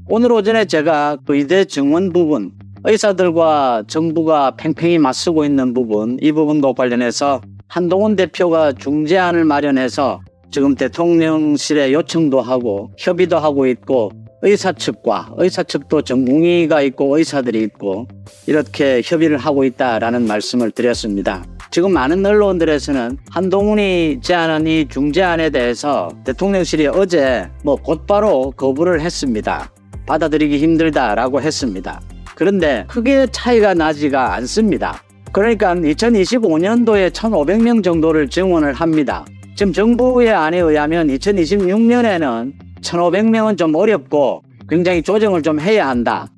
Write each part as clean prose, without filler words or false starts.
오늘 오전에 제가 의대 정원 부분, 의사들과 정부가 팽팽히 맞서고 있는 부분, 이 부분도 관련해서 한동훈 대표가 중재안을 마련해서 지금 대통령실에 요청도 하고 협의도 하고 있고, 의사 측도 전문의가 있고 의사들이 있고 이렇게 협의를 하고 있다라는 말씀을 드렸습니다. 지금 많은 언론들에서는 한동훈이 제안한 이 중재안에 대해서 대통령실이 어제 곧바로 거부를 했습니다. 받아들이기 힘들다라고 했습니다. 그런데 크게 차이가 나지가 않습니다. 그러니까 2025년도에 1,500명 정도를 증원을 합니다. 지금 정부의 안에 의하면 2026년에는 1,500명은 좀 어렵고 굉장히 조정을 좀 해야 한다.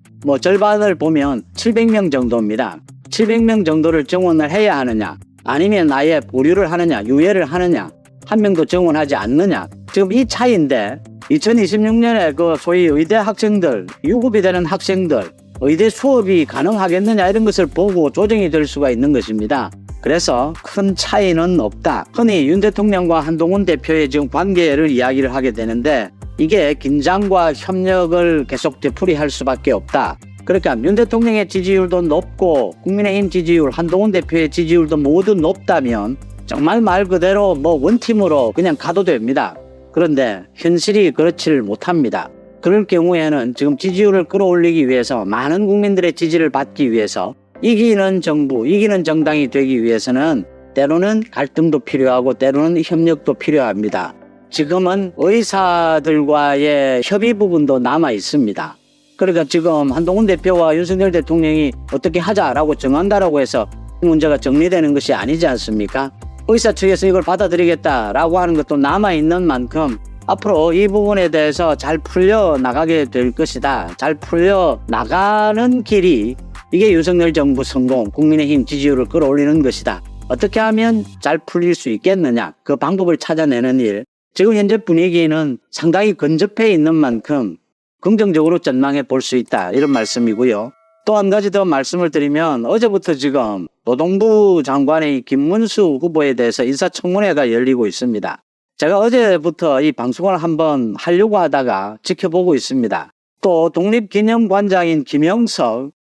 절반을 보면 700명 정도입니다. 700명 정도를 정원을 해야 하느냐, 아니면 아예 보류를 하느냐, 유예를 하느냐, 한 명도 정원하지 않느냐. 지금 이 차이인데 2026년에 그 소위 의대 학생들, 유급이 되는 학생들, 의대 수업이 가능하겠느냐 이런 것을 보고 조정이 될 수가 있는 것입니다. 그래서 큰 차이는 없다. 흔히 윤 대통령과 한동훈 대표의 지금 관계를 이야기를 하게 되는데 이게 긴장과 협력을 계속 되풀이할 수밖에 없다. 그러니까 윤 대통령의 지지율도 높고 국민의힘 지지율, 한동훈 대표의 지지율도 모두 높다면 정말 말 그대로 원팀으로 그냥 가도 됩니다. 그런데 현실이 그렇지를 못합니다. 그럴 경우에는 지금 지지율을 끌어올리기 위해서, 많은 국민들의 지지를 받기 위해서, 이기는 정부, 이기는 정당이 되기 위해서는 때로는 갈등도 필요하고 때로는 협력도 필요합니다. 지금은 의사들과의 협의 부분도 남아 있습니다. 그러니까 지금 한동훈 대표와 윤석열 대통령이 어떻게 하자라고 정한다라고 해서 문제가 정리되는 것이 아니지 않습니까? 의사 측에서 이걸 받아들이겠다라고 하는 것도 남아 있는 만큼 앞으로 이 부분에 대해서 잘 풀려 나가게 될 것이다. 잘 풀려 나가는 길이 이게 윤석열 정부 성공, 국민의힘 지지율을 끌어올리는 것이다. 어떻게 하면 잘 풀릴 수 있겠느냐, 그 방법을 찾아내는 일. 지금 현재 분위기는 상당히 근접해 있는 만큼 긍정적으로 전망해 볼 수 있다, 이런 말씀이고요. 또 한 가지 더 말씀을 드리면 어제부터 지금 노동부 장관의 김문수 후보에 대해서 인사청문회가 열리고 있습니다. 제가 어제부터 이 방송을 한번 하려고 하다가 지켜보고 있습니다. 또 독립기념관장인 김영석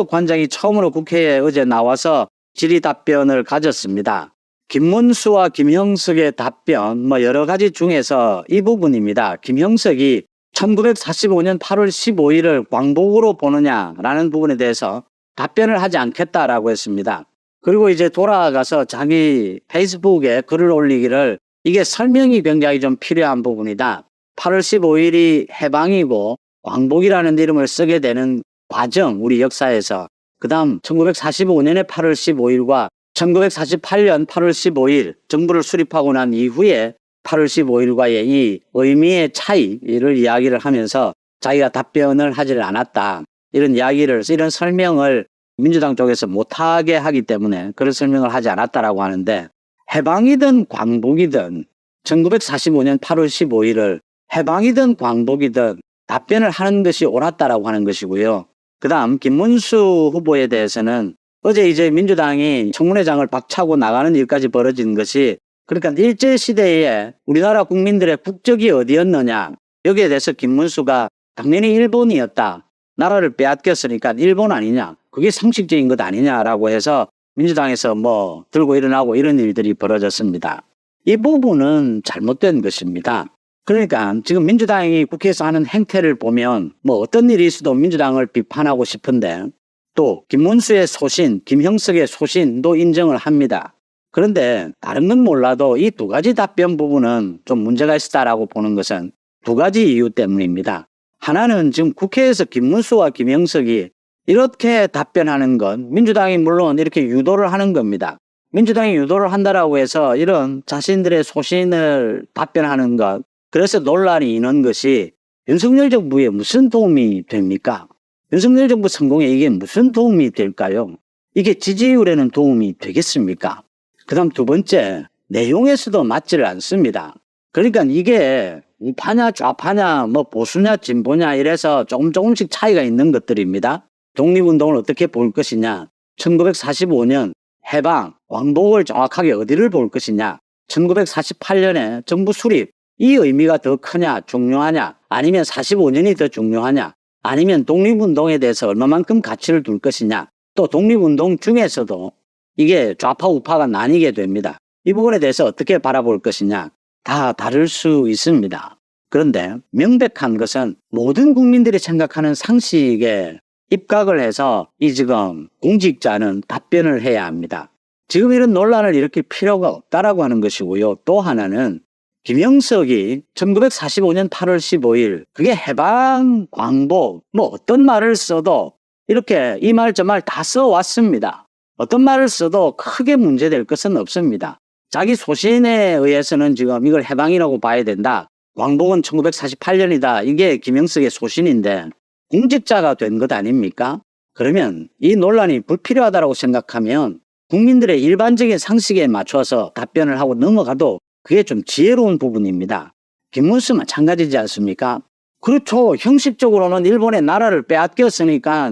관장이 처음으로 국회에 어제 나와서 질의 답변을 가졌습니다. 김문수와 김형석의 답변 여러 가지 중에서 이 부분입니다. 김형석이 1945년 8월 15일을 광복으로 보느냐라는 부분에 대해서 답변을 하지 않겠다라고 했습니다. 그리고 이제 돌아가서 자기 페이스북에 글을 올리기를 이게 설명이 굉장히 좀 필요한 부분이다. 8월 15일이 해방이고 광복이라는 이름을 쓰게 되는 과정, 우리 역사에서. 그 다음 1945년의 8월 15일과 1948년 8월 15일 정부를 수립하고 난 이후에 8월 15일과의 이 의미의 차이를 이야기를 하면서 자기가 답변을 하지를 않았다. 이런 설명을 민주당 쪽에서 못하게 하기 때문에 그런 설명을 하지 않았다라고 하는데, 해방이든 광복이든 1945년 8월 15일을 해방이든 광복이든 답변을 하는 것이 옳았다라고 하는 것이고요. 그 다음 김문수 후보에 대해서는 어제 이제 민주당이 청문회장을 박차고 나가는 일까지 벌어진 것이, 그러니까 일제시대에 우리나라 국민들의 국적이 어디였느냐, 여기에 대해서 김문수가 당연히 일본이었다. 나라를 빼앗겼으니까 일본 아니냐, 그게 상식적인 것 아니냐라고 해서 민주당에서 들고 일어나고 이런 일들이 벌어졌습니다. 이 부분은 잘못된 것입니다. 그러니까 지금 민주당이 국회에서 하는 행태를 보면 어떤 일이 있어도 민주당을 비판하고 싶은데, 또 김문수의 소신, 김형석의 소신도 인정을 합니다. 그런데 다른 건 몰라도 이 두 가지 답변 부분은 좀 문제가 있었다라고 보는 것은 두 가지 이유 때문입니다. 하나는 지금 국회에서 김문수와 김형석이 이렇게 답변하는 건 민주당이 물론 이렇게 유도를 하는 겁니다. 민주당이 유도를 한다라고 해서 이런 자신들의 소신을 답변하는 것, 그래서 논란이 있는 것이 윤석열 정부에 무슨 도움이 됩니까? 윤석열 정부 성공에 이게 무슨 도움이 될까요? 이게 지지율에는 도움이 되겠습니까? 그 다음 두 번째, 내용에서도 맞지를 않습니다. 그러니까 이게 우파냐 좌파냐 보수냐 진보냐 이래서 조금씩 차이가 있는 것들입니다. 독립운동을 어떻게 볼 것이냐, 1945년 해방, 광복을 정확하게 어디를 볼 것이냐, 1948년에 정부 수립, 이 의미가 더 크냐 중요하냐, 아니면 45년이 더 중요하냐, 아니면 독립운동에 대해서 얼마만큼 가치를 둘 것이냐. 또 독립운동 중에서도 이게 좌파 우파가 나뉘게 됩니다. 이 부분에 대해서 어떻게 바라볼 것이냐. 다 다를 수 있습니다. 그런데 명백한 것은 모든 국민들이 생각하는 상식에 입각을 해서 이 지금 공직자는 답변을 해야 합니다. 지금 이런 논란을 일으킬 필요가 없다라고 하는 것이고요. 또 하나는 김영석이 1945년 8월 15일 그게 해방 광복 뭐 어떤 말을 써도 이렇게 이 말 저 말 다 써왔습니다. 어떤 말을 써도 크게 문제될 것은 없습니다. 자기 소신에 의해서는 지금 이걸 해방이라고 봐야 된다. 광복은 1948년이다. 이게 김영석의 소신인데 공직자가 된 것 아닙니까? 그러면 이 논란이 불필요하다고 생각하면 국민들의 일반적인 상식에 맞춰서 답변을 하고 넘어가도 그게 좀 지혜로운 부분입니다. 김문수 마찬가지지 않습니까? 그렇죠. 형식적으로는 일본의 나라를 빼앗겼으니까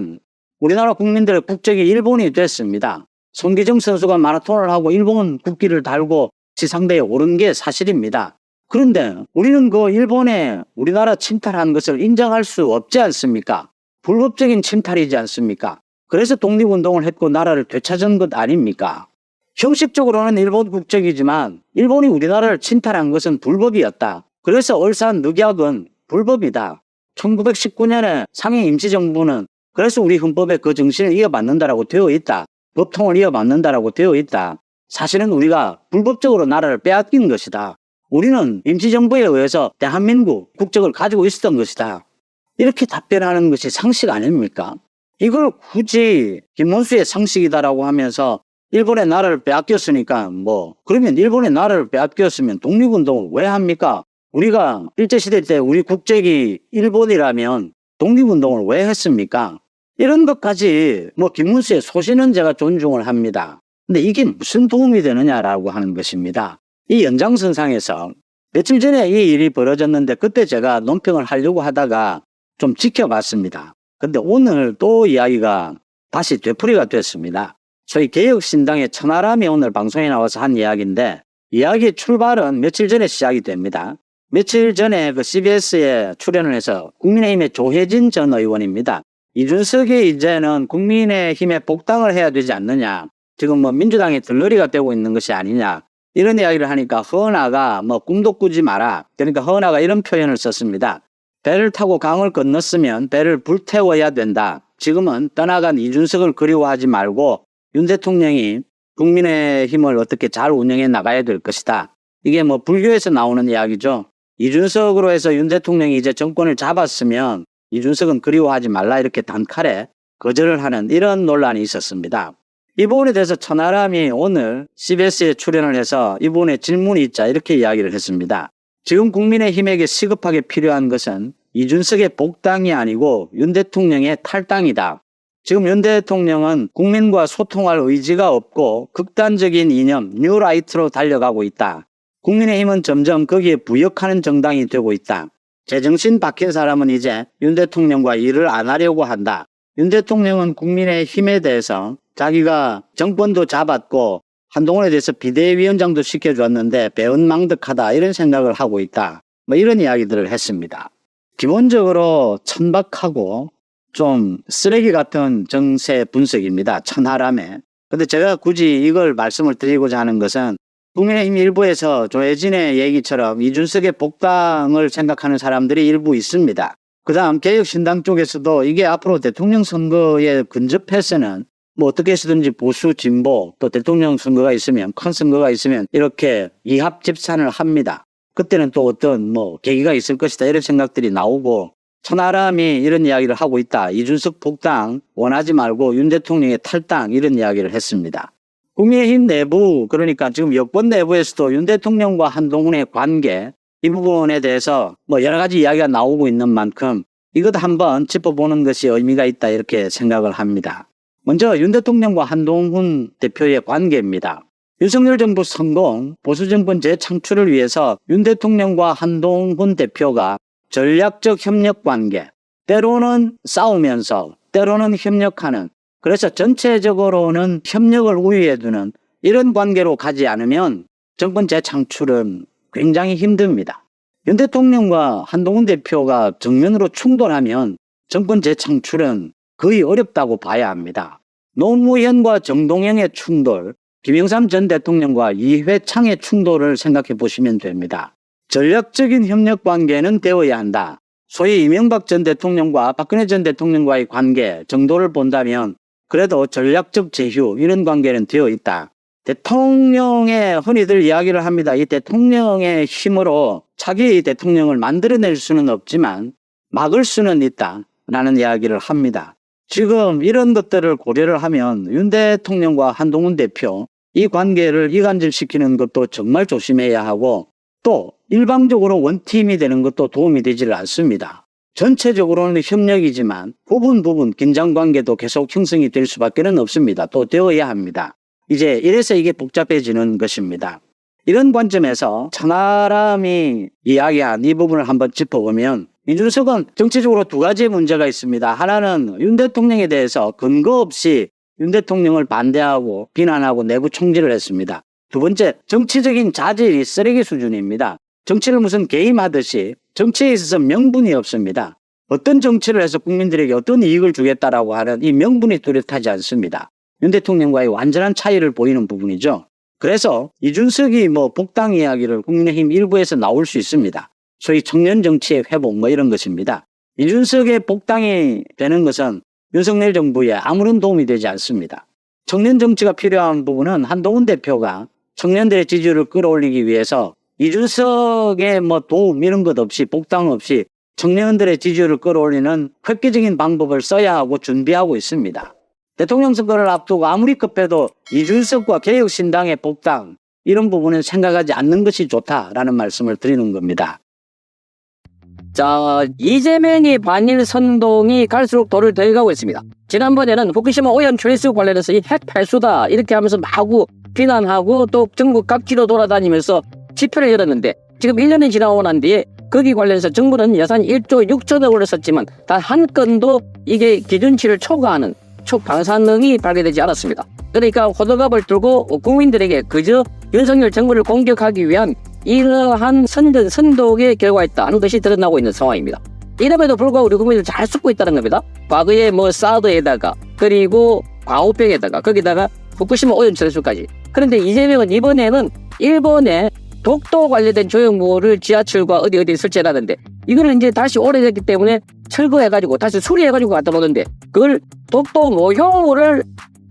우리나라 국민들의 국적이 일본이 됐습니다. 손기정 선수가 마라톤을 하고 일본 국기를 달고 지상대에 오른 게 사실입니다. 그런데 우리는 그 일본에 우리나라 침탈한 것을 인정할 수 없지 않습니까? 불법적인 침탈이지 않습니까? 그래서 독립운동을 했고 나라를 되찾은 것 아닙니까? 형식적으로는 일본 국적이지만 일본이 우리나라를 침탈한 것은 불법이었다. 그래서 을사늑약은 불법이다. 1919년에 상해 임시정부는 그래서 우리 헌법에 그 정신을 이어받는다라고 되어 있다. 법통을 이어받는다라고 되어 있다. 사실은 우리가 불법적으로 나라를 빼앗긴 것이다. 우리는 임시정부에 의해서 대한민국 국적을 가지고 있었던 것이다. 이렇게 답변하는 것이 상식 아닙니까? 이걸 굳이 김문수의 상식이다라고 하면서 일본의 나라를 빼앗겼으니까 그러면 일본의 나라를 빼앗겼으면 독립운동을 왜 합니까? 우리가 일제시대 때 우리 국적이 일본이라면 독립운동을 왜 했습니까? 이런 것까지 김문수의 소신은 제가 존중을 합니다. 근데 이게 무슨 도움이 되느냐라고 하는 것입니다. 이 연장선상에서 며칠 전에 이 일이 벌어졌는데 그때 제가 논평을 하려고 하다가 좀 지켜봤습니다. 근데 오늘 또 이야기가 다시 되풀이가 됐습니다. 저희 개혁신당의 천하람이 오늘 방송에 나와서 한 이야기인데 이야기의 출발은 며칠 전에 시작이 됩니다. 며칠 전에 그 CBS에 출연을 해서 국민의힘의 조혜진 전 의원입니다. 이준석이 이제는 국민의힘에 복당을 해야 되지 않느냐. 지금 민주당의 들러리가 되고 있는 것이 아니냐. 이런 이야기를 하니까 허은하가 꿈도 꾸지 마라. 그러니까 허은하가 이런 표현을 썼습니다. 배를 타고 강을 건넜으면 배를 불태워야 된다. 지금은 떠나간 이준석을 그리워하지 말고 윤 대통령이 국민의힘을 어떻게 잘 운영해 나가야 될 것이다. 이게 불교에서 나오는 이야기죠. 이준석으로 해서 윤 대통령이 이제 정권을 잡았으면 이준석은 그리워하지 말라 이렇게 단칼에 거절을 하는 이런 논란이 있었습니다. 이 부분에 대해서 천하람이 오늘 CBS에 출연을 해서 이 부분에 질문이 있자 이렇게 이야기를 했습니다. 지금 국민의힘에게 시급하게 필요한 것은 이준석의 복당이 아니고 윤 대통령의 탈당이다. 지금 윤 대통령은 국민과 소통할 의지가 없고 극단적인 이념, 뉴라이트로 달려가고 있다. 국민의힘은 점점 거기에 부역하는 정당이 되고 있다. 제정신 박힌 사람은 이제 윤 대통령과 일을 안 하려고 한다. 윤 대통령은 국민의힘에 대해서 자기가 정권도 잡았고 한동훈에 대해서 비대위원장도 시켜줬는데 배은망덕하다 이런 생각을 하고 있다. 이런 이야기들을 했습니다. 기본적으로 천박하고 좀 쓰레기 같은 정세 분석입니다. 천하람에. 근데 제가 굳이 이걸 말씀을 드리고자 하는 것은 국민의힘 일부에서 조혜진의 얘기처럼 이준석의 복당을 생각하는 사람들이 일부 있습니다. 그 다음 개혁신당 쪽에서도 이게 앞으로 대통령 선거에 근접해서는 어떻게 해서든지 보수 진보 또 대통령 선거가 있으면 큰 선거가 있으면 이렇게 이합 집산을 합니다. 그때는 또 어떤 계기가 있을 것이다 이런 생각들이 나오고 천하람이 이런 이야기를 하고 있다. 이준석 복당 원하지 말고 윤 대통령의 탈당 이런 이야기를 했습니다. 국민의힘 내부 그러니까 지금 여권 내부에서도 윤 대통령과 한동훈의 관계 이 부분에 대해서 여러 가지 이야기가 나오고 있는 만큼 이것도 한번 짚어보는 것이 의미가 있다 이렇게 생각을 합니다. 먼저 윤 대통령과 한동훈 대표의 관계입니다. 윤석열 정부 성공, 보수정권 재창출을 위해서 윤 대통령과 한동훈 대표가 전략적 협력 관계, 때로는 싸우면서 때로는 협력하는 그래서 전체적으로는 협력을 우위에 두는 이런 관계로 가지 않으면 정권 재창출은 굉장히 힘듭니다. 윤 대통령과 한동훈 대표가 정면으로 충돌하면 정권 재창출은 거의 어렵다고 봐야 합니다. 노무현과 정동영의 충돌, 김영삼 전 대통령과 이회창의 충돌을 생각해 보시면 됩니다. 전략적인 협력 관계는 되어야 한다. 소위 이명박 전 대통령과 박근혜 전 대통령과의 관계 정도를 본다면 그래도 전략적 제휴 이런 관계는 되어 있다. 대통령의 흔히들 이야기를 합니다. 이 대통령의 힘으로 차기의 대통령을 만들어낼 수는 없지만 막을 수는 있다라는 이야기를 합니다. 지금 이런 것들을 고려를 하면 윤 대통령과 한동훈 대표 이 관계를 이간질시키는 것도 정말 조심해야 하고 또 일방적으로 원팀이 되는 것도 도움이 되지를 않습니다. 전체적으로는 협력이지만 부분 긴장관계도 계속 형성이 될 수밖에 없습니다. 또 되어야 합니다. 이제 이래서 이게 복잡해지는 것입니다. 이런 관점에서 천하람이 이야기한 이 부분을 한번 짚어보면 이준석은 정치적으로 두 가지 문제가 있습니다. 하나는 윤 대통령에 대해서 근거 없이 윤 대통령을 반대하고 비난하고 내부 총질을 했습니다. 두 번째, 정치적인 자질이 쓰레기 수준입니다. 정치를 무슨 게임하듯이 정치에 있어서 명분이 없습니다. 어떤 정치를 해서 국민들에게 어떤 이익을 주겠다라고 하는 이 명분이 뚜렷하지 않습니다. 윤 대통령과의 완전한 차이를 보이는 부분이죠. 그래서 이준석이 복당 이야기를 국민의힘 일부에서 나올 수 있습니다. 소위 청년 정치의 회복 이런 것입니다. 이준석의 복당이 되는 것은 윤석열 정부에 아무런 도움이 되지 않습니다. 청년 정치가 필요한 부분은 한동훈 대표가 청년들의 지지율을 끌어올리기 위해서 이준석의 도움 이런 것 없이 복당 없이 청년들의 지지율을 끌어올리는 획기적인 방법을 써야 하고 준비하고 있습니다. 대통령 선거를 앞두고 아무리 급해도 이준석과 개혁신당의 복당 이런 부분은 생각하지 않는 것이 좋다라는 말씀을 드리는 겁니다. 자, 이재명의 반일 선동이 갈수록 도를 더해가고 있습니다. 지난번에는 후쿠시마 오염 처리수 관련해서 이 핵 폐수다 이렇게 하면서 마구 비난하고 또 전국 각지로 돌아다니면서 집회를 열었는데 지금 1년이 지나고 난 뒤에 거기 관련해서 정부는 예산 1조 6천억 원을 썼지만 단 한 건도 이게 기준치를 초과하는 방사능이 발견되지 않았습니다. 그러니까 호들갑을 들고 국민들에게 그저 윤석열 정부를 공격하기 위한 이러한 선동에 결과했다는 것이 드러나고 있는 상황입니다. 이름에도 불구하고 우리 국민들 잘 숨고 있다는 겁니다. 과거에 사드에다가 그리고 광우병에다가 거기다가 후쿠시마 오염 처리수까지. 그런데 이재명은 이번에는 일본의 독도 관련된 조형물을 지하철과 어디 설치해놨는데 이거는 이제 다시 오래됐기 때문에 철거해가지고 다시 수리해가지고 갖다 놓는데 그걸 독도 모형물을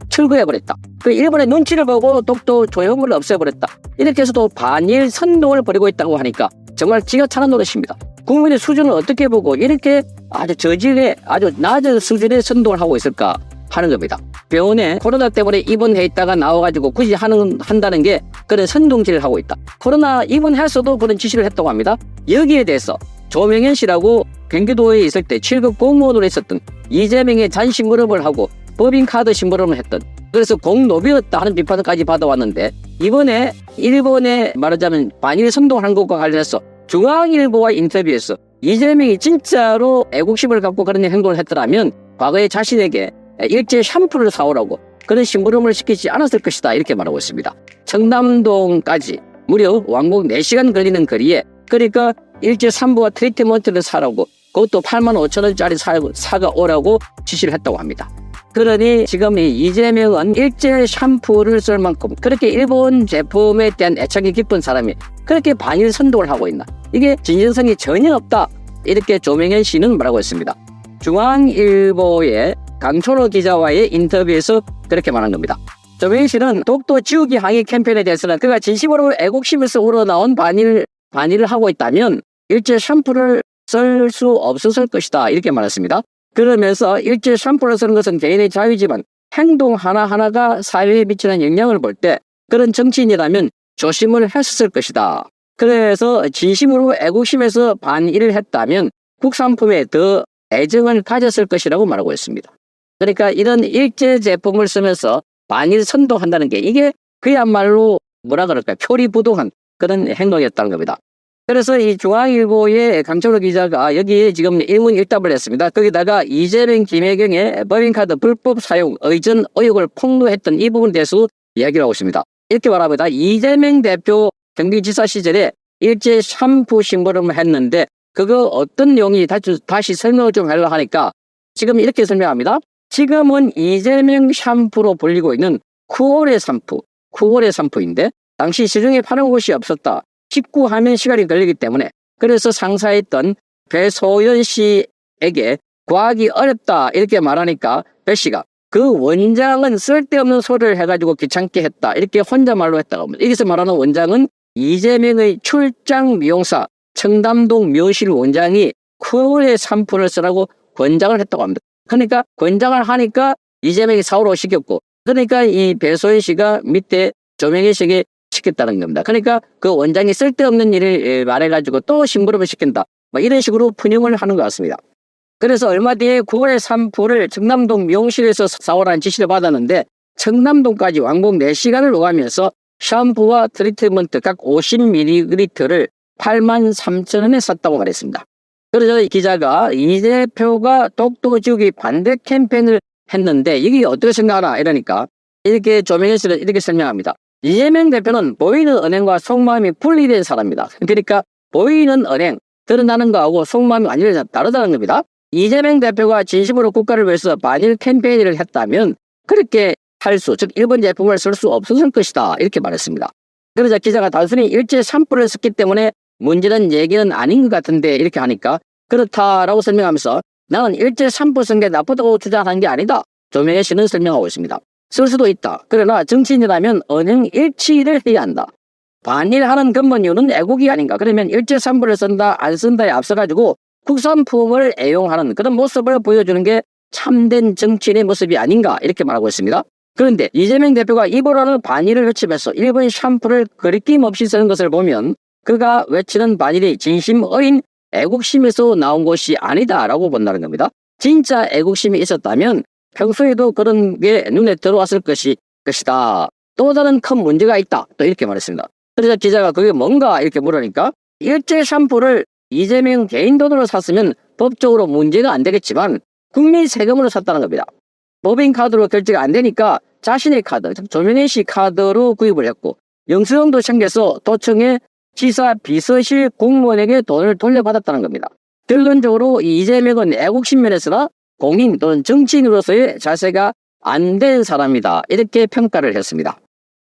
철거해버렸다. 그 일본의 눈치를 보고 독도 조형물을 없애버렸다. 이렇게 해서도 반일 선동을 벌이고 있다고 하니까 정말 지가 차는 노릇입니다. 국민의 수준을 어떻게 보고 이렇게 아주 저질의 아주 낮은 수준의 선동을 하고 있을까 하는 겁니다. 병원에 코로나 때문에 입원해 있다가 나와가지고 굳이 한다는 게 그런 선동질을 하고 있다. 코로나 입원했어도 그런 지시를 했다고 합니다. 여기에 대해서 조명현 씨라고 경기도에 있을 때 7급 공무원으로 있었던 이재명의 잔심부름을 하고 법인카드 심부름을 했던 그래서 공노비였다 하는 비판까지 받아왔는데 이번에 일본에 말하자면 반일 선동한 것과 관련해서 중앙일보와 인터뷰에서 이재명이 진짜로 애국심을 갖고 그런 행동을 했더라면 과거에 자신에게 일제 샴푸를 사오라고 그런 심부름을 시키지 않았을 것이다 이렇게 말하고 있습니다. 청담동까지 무려 왕복 4시간 걸리는 거리에 그러니까 일제 샴푸와 트리트먼트를 사라고 그것도 85,000원짜리 사가 오라고 지시를 했다고 합니다. 그러니 지금 이 이재명은 일제 샴푸를 쓸 만큼 그렇게 일본 제품에 대한 애착이 깊은 사람이 그렇게 반일 선동을 하고 있나 이게 진정성이 전혀 없다 이렇게 조명현 씨는 말하고 있습니다. 중앙일보의 강철호 기자와의 인터뷰에서 그렇게 말한 겁니다. 조명현 씨는 독도 지우기 항의 캠페인에 대해서는 그가 진심으로 애국심에서 우러나온 반일을 하고 있다면 일제 샴푸를 쓸 수 없었을 것이다 이렇게 말했습니다. 그러면서 일제 샴푸를 쓰는 것은 개인의 자유지만 행동 하나하나가 사회에 미치는 영향을 볼 때 그런 정치인이라면 조심을 했을 것이다. 그래서 진심으로 애국심에서 반일을 했다면 국산품에 더 애정을 가졌을 것이라고 말하고 있습니다. 그러니까 이런 일제 제품을 쓰면서 반일 선동한다는 게 이게 그야말로 뭐라 그럴까요? 표리부동한 그런 행동이었다는 겁니다. 그래서 이 중앙일보의 강철호 기자가 여기에 지금 일문일답을 했습니다. 거기다가 이재명, 김혜경의 법인카드 불법 사용 의전 의혹을 폭로했던 이 부분에 대해서 이야기를 하고 있습니다. 이렇게 말합니다. 이재명 대표 경기지사 시절에 일제 샴푸 심부름을 했는데 그거 어떤 내용이 다시 설명을 좀 하려고 하니까 지금 이렇게 설명합니다. 지금은 이재명 샴푸로 불리고 있는 9월의 샴푸, 9월의 샴푸인데 당시 시중에 파는 곳이 없었다. 직구하면 시간이 걸리기 때문에 그래서 상사했던 배소연 씨에게 구하기 어렵다 이렇게 말하니까 배 씨가 그 원장은 쓸데없는 소리를 해가지고 귀찮게 했다 이렇게 혼잣말로 했다고 합니다. 여기서 말하는 원장은 이재명의 출장 미용사 청담동 묘실 원장이 9월의 샴푸를 쓰라고 권장을 했다고 합니다. 그러니까 권장을 하니까 이재명이 사오라고 시켰고 그러니까 이 배소연 씨가 밑에 조명희 씨에게 시켰다는 겁니다. 그러니까 그 원장이 쓸데없는 일을 말해가지고 또 심부름을 시킨다. 뭐 이런 식으로 푸념을 하는 것 같습니다. 그래서 얼마 뒤에 9월의 샴푸를 청담동 미용실에서 사오라는 지시를 받았는데 청담동까지 왕복 4시간을 오가면서 샴푸와 트리트먼트 각 50ml를 83,000원에 샀다고 말했습니다. 그래서 이 기자가 이 대표가 독도 지우기 반대 캠페인을 했는데 이게 어떻게 생각하나 이러니까 이렇게 조명현 씨는 이렇게 설명합니다. 이재명 대표는 보이는 은행과 속마음이 분리된 사람입니다. 그러니까 보이는 은행 드러나는 거하고 속마음이 완전히 다르다는 겁니다. 이재명 대표가 진심으로 국가를 위해서 반일 캠페인을 했다면 그렇게 할 수, 즉 일본 제품을 쓸 수 없었을 것이다 이렇게 말했습니다. 그러자 기자가 단순히 일제 샴푸를 썼기 때문에 문제는 얘기는 아닌 것 같은데 이렇게 하니까 그렇다라고 설명하면서 나는 일제 샴푸 쓴 게 나쁘다고 주장하는 게 아니다. 조명혜 씨는 설명하고 있습니다. 쓸 수도 있다. 그러나 정치인이라면 은행 일치를 해야 한다. 반일하는 근본 이유는 애국이 아닌가. 그러면 일제 샴푸를 쓴다 안 쓴다에 앞서가지고 국산품을 애용하는 그런 모습을 보여주는 게 참된 정치인의 모습이 아닌가 이렇게 말하고 있습니다. 그런데 이재명 대표가 입으로는 반일을 외치면서 일본 샴푸를 거리낌 없이 쓰는 것을 보면 그가 외치는 반일이 진심어린 애국심에서 나온 것이 아니다라고 본다는 겁니다. 진짜 애국심이 있었다면 평소에도 그런 게 눈에 들어왔을 것이다. 또 다른 큰 문제가 있다. 또 이렇게 말했습니다. 그래서 기자가 그게 뭔가 이렇게 물으니까 일제 샴푸를 이재명 개인 돈으로 샀으면 법적으로 문제가 안 되겠지만 국민 세금으로 샀다는 겁니다. 법인카드로 결제가 안 되니까 자신의 카드, 조명희 씨 카드로 구입을 했고 영수증도 챙겨서 도청에 지사 비서실 공무원에게 돈을 돌려받았다는 겁니다. 결론적으로 이재명은 애국심 면에서나 공인 또는 정치인으로서의 자세가 안 된 사람이다. 이렇게 평가를 했습니다.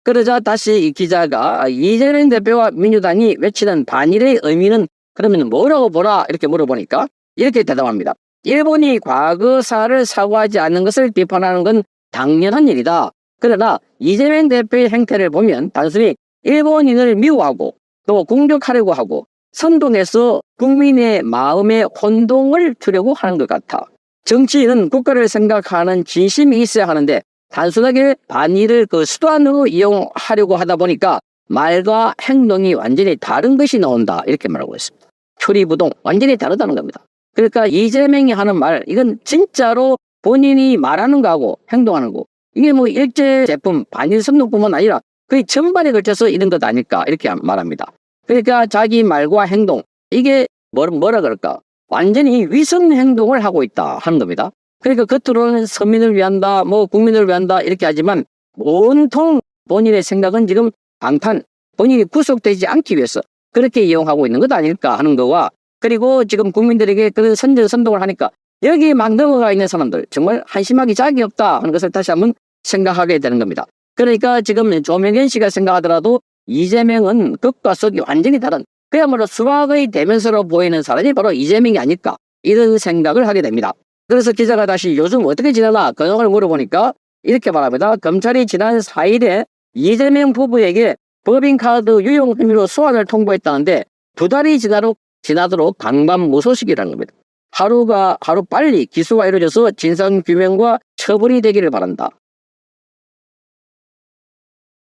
그러자 다시 이 기자가 이재명 대표와 민주당이 외치는 반일의 의미는 그러면 뭐라고 보라 이렇게 물어보니까 이렇게 대답합니다. 일본이 과거사를 사과하지 않는 것을 비판하는 건 당연한 일이다. 그러나 이재명 대표의 행태를 보면 단순히 일본인을 미워하고 또 공격하려고 하고 선동해서 국민의 마음에 혼동을 주려고 하는 것 같아. 정치인은 국가를 생각하는 진심이 있어야 하는데 단순하게 반일을 그 수단으로 이용하려고 하다 보니까 말과 행동이 완전히 다른 것이 나온다. 이렇게 말하고 있습니다. 표리부동 완전히 다르다는 겁니다. 그러니까 이재명이 하는 말 이건 진짜로 본인이 말하는 거하고 행동하는 거 이게 뭐 일제 제품 반일 선동뿐만 아니라 거의 전반에 걸쳐서 이런 것 아닐까 이렇게 말합니다. 그러니까 자기 말과 행동 이게 뭐라 그럴까 완전히 위선 행동을 하고 있다 하는 겁니다. 그러니까 겉으로는 서민을 위한다 뭐 국민을 위한다 이렇게 하지만 온통 본인의 생각은 지금 방탄 본인이 구속되지 않기 위해서 그렇게 이용하고 있는 것 아닐까 하는 거와 그리고 지금 국민들에게 그런 선전선동을 하니까 여기에 막 넘어가 있는 사람들 정말 한심하기 짝이 없다 하는 것을 다시 한번 생각하게 되는 겁니다. 그러니까 지금 조명현 씨가 생각하더라도 이재명은 극과 속이 완전히 다른 그야말로 수박의 대면서로 보이는 사람이 바로 이재명이 아닐까 이런 생각을 하게 됩니다. 그래서 기자가 다시 요즘 어떻게 지내나 근황을 물어보니까 이렇게 말합니다. 검찰이 지난 4일에 이재명 부부에게 법인카드 유용 혐의로 소환을 통보했다는데 2달이 지나도록 강반무소식이라는 겁니다. 하루 빨리 기소가 이루어져서 진상규명과 처벌이 되기를 바란다.